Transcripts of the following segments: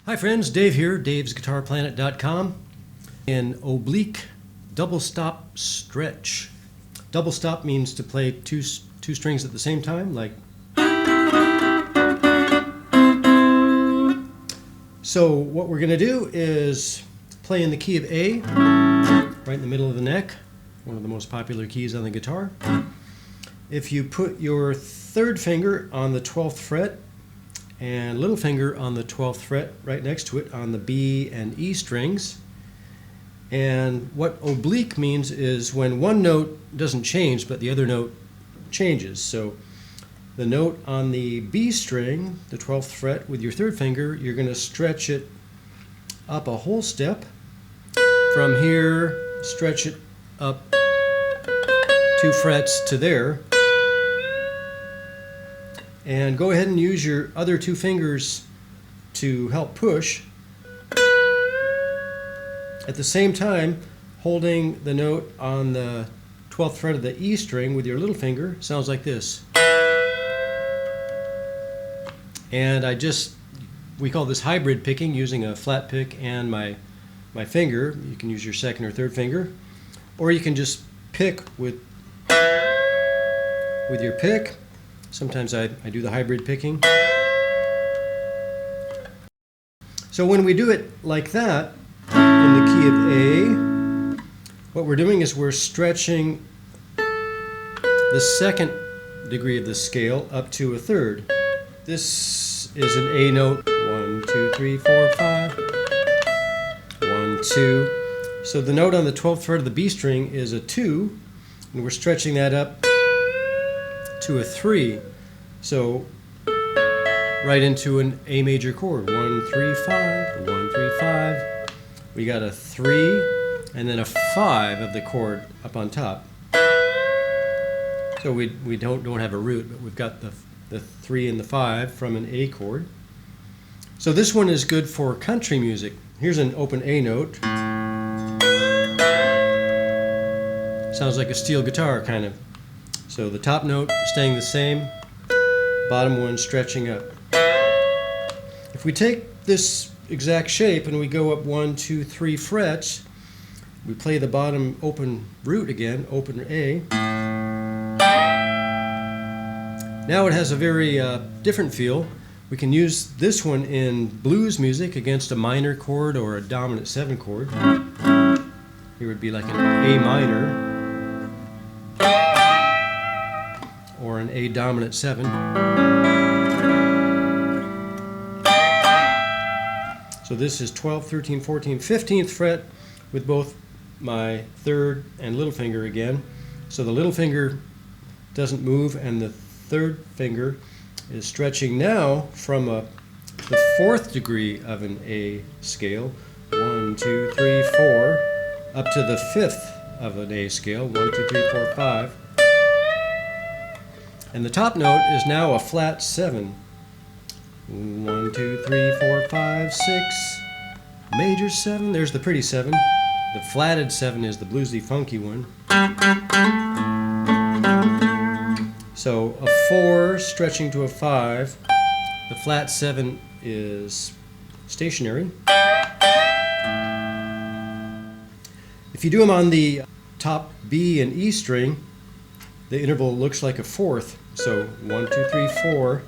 Hi friends, Dave here, davesguitarplanet.com. In oblique double stop stretch. Double stop means to play two strings at the same time, like. So what we're going to do is play in the key of A, right in the middle of the neck, one of the most popular keys on the guitar. If you put your third finger on the 12th fret and little finger on the 12th fret right next to it on the B and E strings. And what oblique means is when one note doesn't change but the other note changes. So the note on the B string, the 12th fret, with your third finger, you're going to stretch it up a whole step. From here, stretch it up 2 frets to there. And go ahead and use your other 2 fingers to help push. At the same time, holding the note on the 12th fret of the E string with your little finger sounds like this. And we call this hybrid picking, using a flat pick and my finger. You can use your second or third finger, or you can just pick with your pick. Sometimes I do the hybrid picking. So when we do it like that, in the key of A, what we're doing is we're stretching the second degree of the scale up to a third. This is an A note, 1, 2, 3, 4, 5, 1, 2. So the note on the 12th fret of the B string is a 2, and we're stretching that up to a 3. So right into an A major chord, 1, 3, 5, 1, 3, 5. We got a 3 and then a 5 of the chord up on top. So we don't have a root, but we've got the 3 and the 5 from an A chord. So this one is good for country music. Here's an open A note. Sounds like a steel guitar, kind of. So the top note staying the same, bottom one stretching up. If we take this exact shape and we go up 1, 2, 3 frets, we play the bottom open root again, open A. Now it has a very different feel. We can use this one in blues music against a minor chord or a dominant 7 chord. Here would be like an A minor or an A dominant 7. So this is 12th, 13th, 14th, 15th fret with both my third and little finger again. So the little finger doesn't move and the third finger is stretching now from the 4th degree of an A scale, 1, 2, 3, 4, up to the 5th of an A scale, 1, 2, 3, 4, 5. And the top note is now a flat 7. 1, 2, 3, 4, 5, 6, major 7. There's the pretty 7. The flatted 7 is the bluesy, funky one. So a 4 stretching to a 5. The flat 7 is stationary. If you do them on the top B and E string, the interval looks like a 4th. So 1, 2, 3, 4.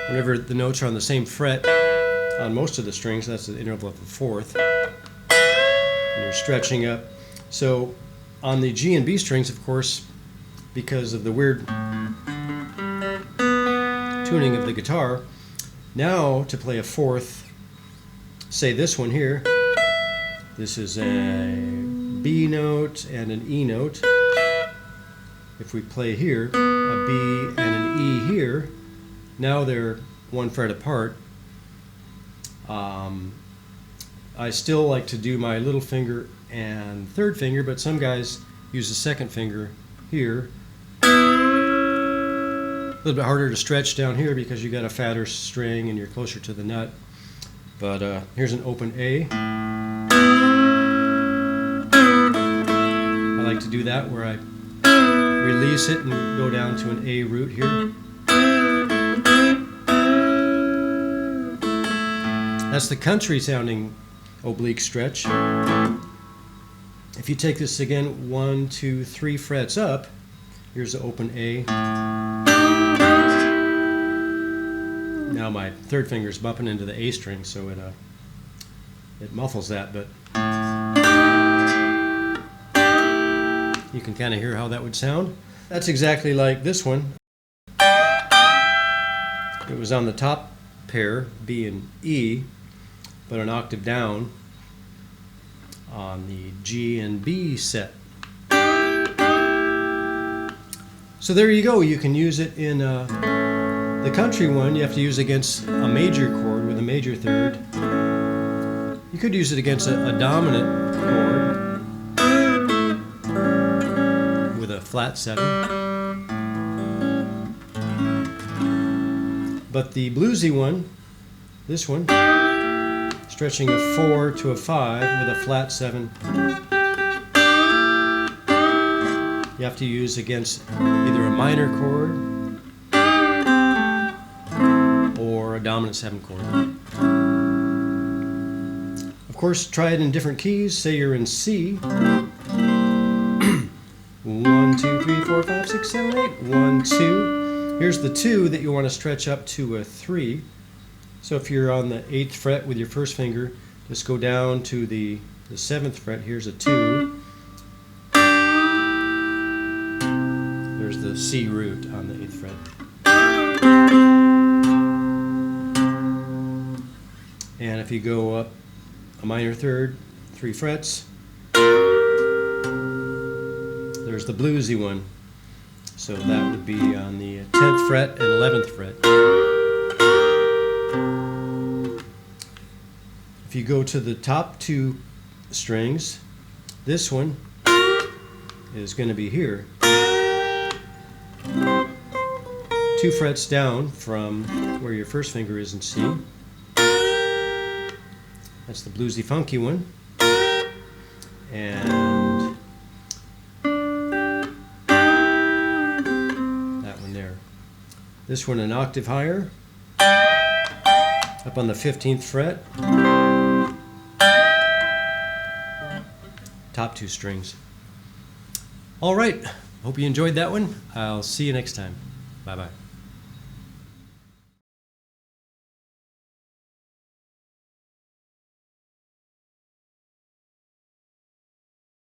Whenever the notes are on the same fret on most of the strings, that's the interval of a 4th. And you're stretching up. So on the G and B strings, of course, because of the weird tuning of the guitar, now to play a 4th, say this one here, this is a B note and an E note. If we play here, a B and an E here, now they're 1 fret apart. I still like to do my little finger and third finger, but some guys use the second finger here. A little bit harder to stretch down here because you got a fatter string and you're closer to the nut. But here's an open A. I like to do that where I release it and go down to an A root here. That's the country sounding oblique stretch. If you take this again 1, 2, 3 frets up, here's the open A. Now my third finger is bumping into the A string, so it muffles that, but you can kind of hear how that would sound. That's exactly like this one. It was on the top pair, B and E, but an octave down on the G and B set. So there you go. You can use it in the country one. You have to use against a major chord with a major third. You could use it against a dominant chord with a flat 7. But the bluesy one, this one, stretching a 4 to a 5 with a flat 7, you have to use against either a minor chord or a dominant 7 chord. Of course, try it in different keys. Say you're in C. 1, 2, 3, 4, 5, 6, 7, 8. 1, 2. Here's the 2 that you want to stretch up to a 3. So if you're on the 8th fret with your first finger, just go down to the 7th fret. Here's a 2. There's the C root on the 8th fret. And if you go up a minor third, 3 frets, there's the bluesy one. So that would be on the 10th fret and 11th fret. If you go to the top 2 strings, this one is going to be here. 2 frets down from where your first finger is in C. That's the bluesy funky one. And that one there. This one an octave higher, up on the 15th fret. Top 2 strings. All right, hope you enjoyed that one. I'll see you next time. Bye-bye.